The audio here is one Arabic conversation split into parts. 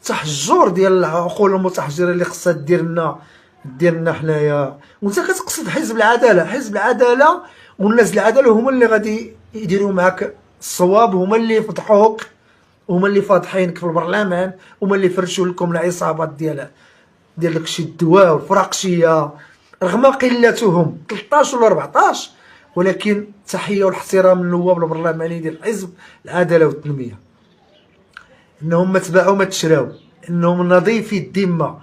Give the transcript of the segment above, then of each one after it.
التحجر ديال العقول المتحجره اللي خصها ديرنا حنايا. وانت كتقصد حزب العداله، حزب العداله والناس العداله هما اللي غادي يديروا معاك الصواب، هما اللي يفضحوك، هما اللي فاضحينك في البرلمان، هما اللي فرشوا لكم العصابات ديال داكشي الدواء والفراقشيه رغم قلتهم 13 ولا 14، ولكن تحيه والاحترام للنواب البرلمانيين ديال حزب العداله والتنميه، انهم ما تباعوا ما تشراو، انهم نظيفي الذمه.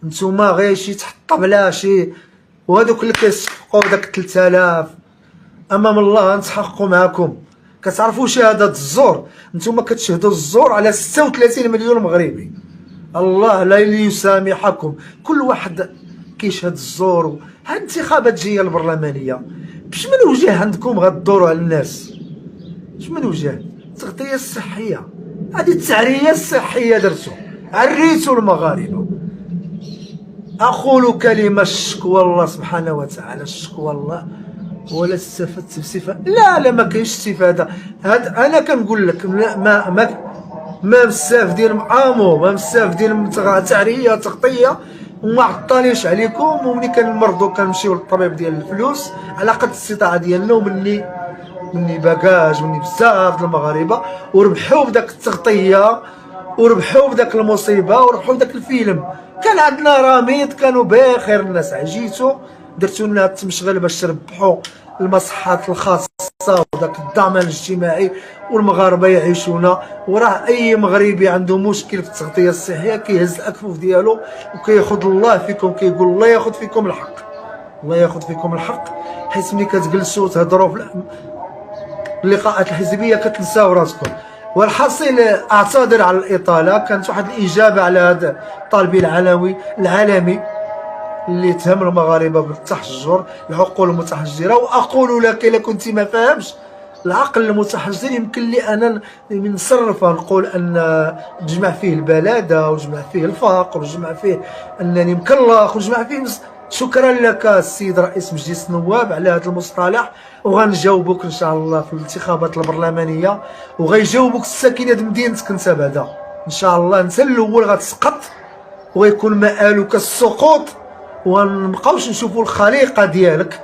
نتوما غير شي تحت الطبله شي، وهذوك اللي كيصفقوا داك 3000 امام الله نتحققوا معاكم. كتعرفوا شهاده الزور، نتوما كتشهدوا الزور على 36 مليون مغربي. الله لا يسامحكم، كل واحد كيشهد الزور. هاد الانتخابات جايه البرلمانيه باش من وجه عندكم غدوروا على الناس؟ باش من وجه؟ التغطيه الصحيه، هذه التعريه الصحيه درتو، عريتوا المغاربه. اقول كلمه الشكوى الله سبحانه وتعالى، الشكوى الله ولا استفدت بصفه. لا ما كاينش استفاده. هاد انا كنقول لك ما مستافدين معامو، ما مستافدين تعريه تغطيه وما عطانيش عليكم. ومني كنمرضوا كنمشيو للطبيب ديال الفلوس على قد الاستطاعه ديالنا، ومني باكاج مني بزاف د المغاربه وربحوا بداك التغطيه وربحوا بداك المصيبه وربحوا بداك الفيلم. كان عندنا رميد كانوا بخير الناس، عجيتوا درتوا لنا التمشغل باش تربحوا المصحات الخاصه وداك الضمان الاجتماعي والمغاربه يعيشونا. وراه اي مغربي عنده مشكل في التغطيه الصحيه كيهز الاكفوف ديالو وكياخذ الله فيكم، كيقول الله ياخذ فيكم الحق، الله ياخذ فيكم الحق. حيت ملي كتجلسوا تهضروا في اللقاءات الحزبيه كتنساو راسكم. والحاصل اعتذر على الاطاله، كانت واحد الاجابه على هذا الطالبي العالمي اللي تهم المغاربه بالتحجر، العقول المتحجره. واقول لك الا كنت ما فاهمش العقل المتحجر يمكن لي انا نصرفها نقول ان نجمع فيه البلاده ونجمع فيه الفقر ونجمع فيه انني مكلخ ونجمع فيه شكرا لك السيد رئيس مجلس النواب على هذا المصطلح، وغنجاوبك ان شاء الله في الانتخابات البرلمانيه، وغيجاوبك الساكنه مدينتك انت بعدا ان شاء الله. انت الاول غتسقط وغيكون مآلك السقوط، ونبقاوش نشوفوا الخليقه ديالك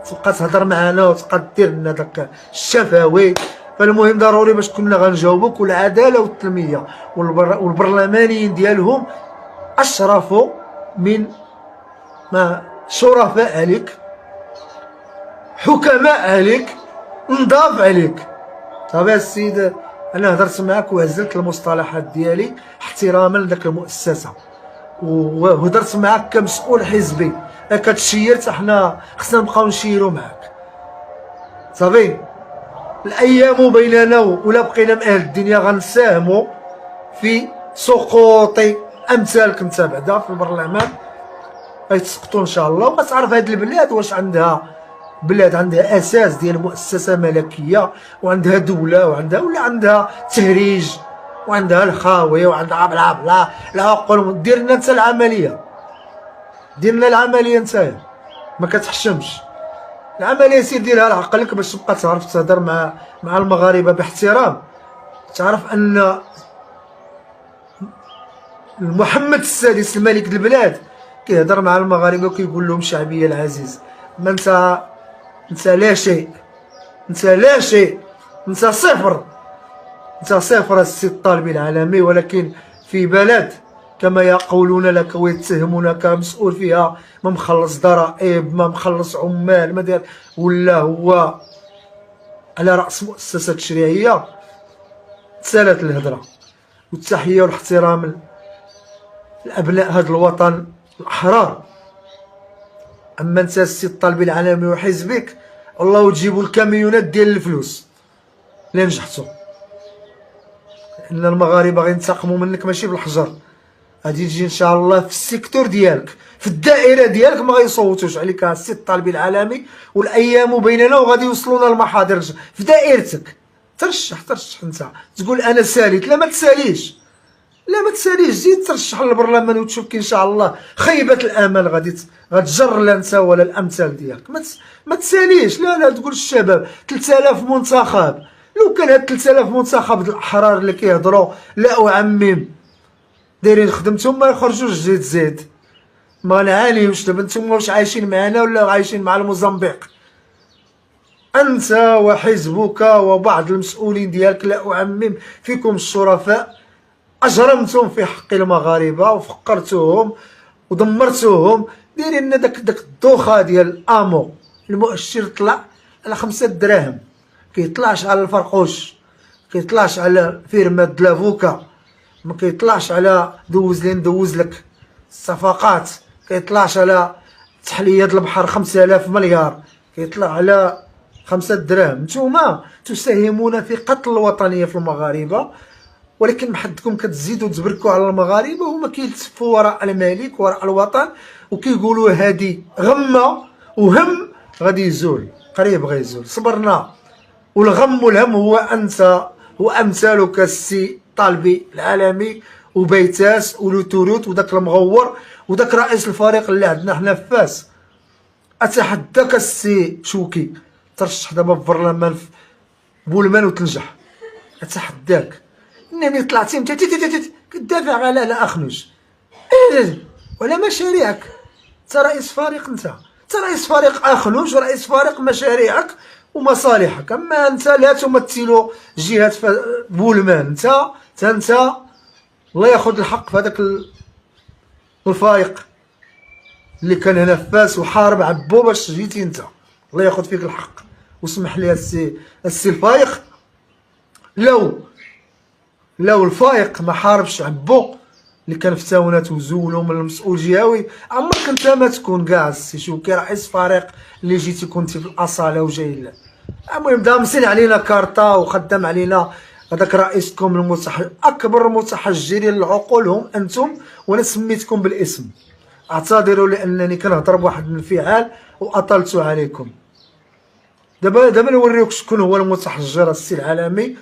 تبقى تهضر معنا وتبقى دير لنا داك الشفاوي. فالمهم ضروري باش كنا غنجاوبوك. والعداله والتنميه والبرلمانيين ديالهم اشرفوا من ما شرفاء عليك، حكماء عليك، نضاف عليك. صافي السيد، انا هضرت معاك وعزلت المصطلحات ديالي احتراما لذاك المؤسسه، وهضرت معاك كمسؤول حزبي. كتشيرت حنا خصنا نبقاو نشيرو معاك. صافي الايام بيننا ولا بقينا من اهل الدنيا غنساهموا في سقوط امثالك انت بعدا في البرلمان، غيتسقطوا ان شاء الله. وغتعرف هاد البلاد واش عندها بلاد عندها اساس ديال مؤسسه ملكيه وعندها دوله وعندها، ولا عندها تهريج وعندها الخاويه وعندها بلا بلا العقول. دير لنا انت العمليه، دير لنا العمليه انت، ما كتحشمش العمليه. سير ديرها لعقلك باش تبقى تعرف تهضر مع المغاربه باحترام. تعرف ان محمد السادس الملك البلاد كيهضر مع المغاربه وكيقول لهم شعبي العزيز، ما انت لا شيء، انت لا شيء، انت صفر، انت صفر السي الطالبي العالمي. ولكن في بلد كما يقولون لك ويتهمونك مسؤول فيها ما مخلص ضرائب، ما مخلص عمال، ما دار، ولا هو على راس مؤسسه تشريعيه، تسالت الهضره. والتحيه والاحترام لابناء هذا الوطن الاحرار. اما انت السي الطالبي العالمي وحزبك، الله تجيبوا الكاميونات ديال الفلوس اللي نجحتوا، لان المغاربه غينتقموا منك ماشي بالحجر. غادي تجي ان شاء الله في السيكتور ديالك، في الدائره ديالك، ما غيصوتوش عليك السي الطالبي العالمي. والايام بيننا وغادي يوصلونا المحاضر في دائرتك. ترشح انت تقول انا ساليت، لا ما تساليش، لا ما تساليش. زيد ترشح للبرلمان وتشوف كي ان شاء الله خيبه الامل غتجر لا انت ولا الامثال ديالك. ما تساليش. لا تقول الشباب 3000 منتخب. لو كان هاد 3000 منتخب الاحرار اللي كيهضروا لا اعمم دايرين خدمتهم ما يخرجوش زيد ما نعانيوش. دابا نتوما واش عايشين معنا ولا عايشين مع الموزمبيق؟ أنت وحزبك وبعض المسؤولين ديالك، لا أعمم فيكم الشرفاء، أجرمتم في حق المغاربة وفقرتوهم ودمرتوهم. دايرين لنا داك الدوخة ديال الأمو، المؤشر طلع على 5 دراهم، كيطلعش على الفرقوش، كيطلعش على فيرما دلافوكا، ما كيطلعش على دوز لي ندوز لك الصفقات، كيطلعش على تحلية البحر 5000 مليار، كيطلع على 5 دراهم. نتوما تساهمون في قتل الوطنية في المغاربة، ولكن محدكم كتزيدوا تبركوا على المغاربة، وهما كيلتفوا وراء الملك وراء الوطن وكيقولوا هادي غمة وهم غادي يزول، قريب غيزول، صبرنا. والغم والهم هو أنت وأمثالك السي طالبي العالمي وبيتاس ولوتوروت وداك المغور وداك رئيس الفريق اللي عندنا حنا في فاس. أتحداك السي شوكي ترشح دابا في البرلمان في بولمان وتنجح، أتحداك. انني طلعتي انت كتدافع على اخنوش ولا مشاريعك. انت رئيس فريق، انت رئيس فريق اخنوش ورئيس فريق مشاريعك ومصالحك. اما انت لا تمثل جهه بولمان. انت الله ياخذ الحق في هذاك الفريق اللي كان هنا في فاس وحارب عبو باش جيتي انت، الله ياخذ فيك الحق. واسمح لي السي الفايق، لو الفايق ما حاربش عبو اللي كان في تاونات وزولو من المسؤول جهوي، عمرك انت ما تكون كاع السي شوكي رئيس فريق اللي جيتي كنتي في الاصاله وجاي لا. المهم دامسين علينا كارطا وخدم علينا هذاك رئيسكم اكبر متحجرين العقول هم انتم، وانا سميتكم بالاسم. اعتذروا لانني كنهضر بواحد الانفعال واطلت عليكم. دابا نوريوك شكون هو المتحجر السي العالمي،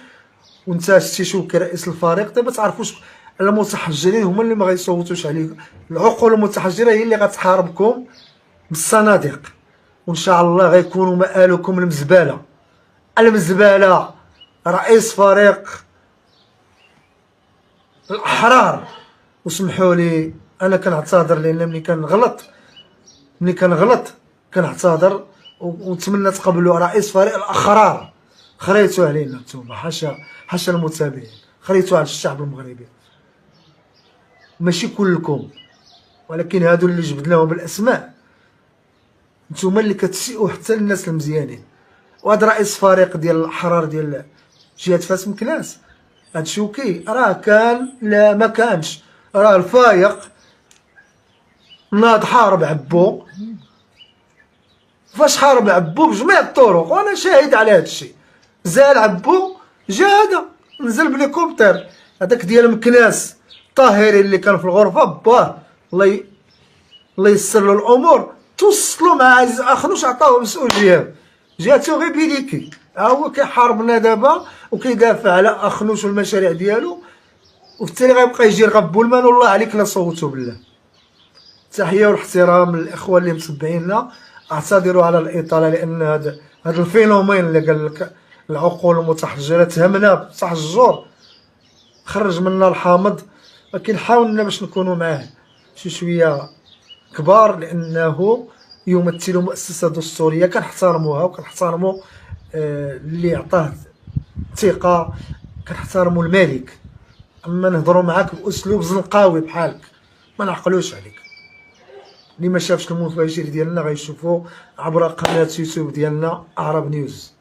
وانت السي شوكي رئيس الفريق. دابا تعرفوش المتحجرين هما اللي ما غيصوتوش عليكم. العقول المتحجره هي اللي غتحاربكم بالصناديق، وان شاء الله غيكونوا مآلكم المزبله. رئيس فريق الاحرار. وسمحوا لي انا كنعتذر لان ملي كنغلط كنعتذر، ونتمنى تقبلوا رئيس فريق الاحرار. خريتوا علينا نتوما، حاشا المتابعين، خريتوا على الشعب المغربي، ماشي كلكم، ولكن هادو اللي جبدناهم بالاسماء نتوما اللي كتسيئوا حتى للناس المزيانين. وهذا رئيس فريق ديال الاحرار ديال جهه فاس مكناس، هاد شوكي راه كان لا ما كانش، راه الفايق ناض حارب عبو. فاش حارب عبو بجميع الطرق، وانا شاهد على هاد الشيء. زال عبو جا هذا نزل بليكوبتر هذاك ديال مكناس طاهري اللي كان في الغرفه باه الله يسر له الامور، توصلوا مع عزيز اخنوش عطاوه مسؤوليه، جاتو غير بيديكي. ها هو كيحاربنا دابا وكيدافع على اخنوش والمشاريع ديالو، وبالتالي غيبقى يجي يرغب بولمان. والله عليك لا صوتوا بالله. تحيه والاحترام للاخوه اللي متبعينا. اعتذروا على الاطاله لان هذا الفينومين اللي قال لك العقول المتحجره تهمنا بصح الجور خرج منا الحامض، ولكن حاولنا باش نكونوا معاه شي شويه كبار لانه يمثل مؤسسه دستوريه كنحترموها وكنحترموا اللي عطاه ثقه، كنحترموا الملك. اما نهضروا معاك باسلوب زنقاوي بحالك ما نعقلوش عليك. اللي ما شافش المفاجر ديالنا غيشوفوا عبر قناه يوتيوب ديالنا عرب نيوز.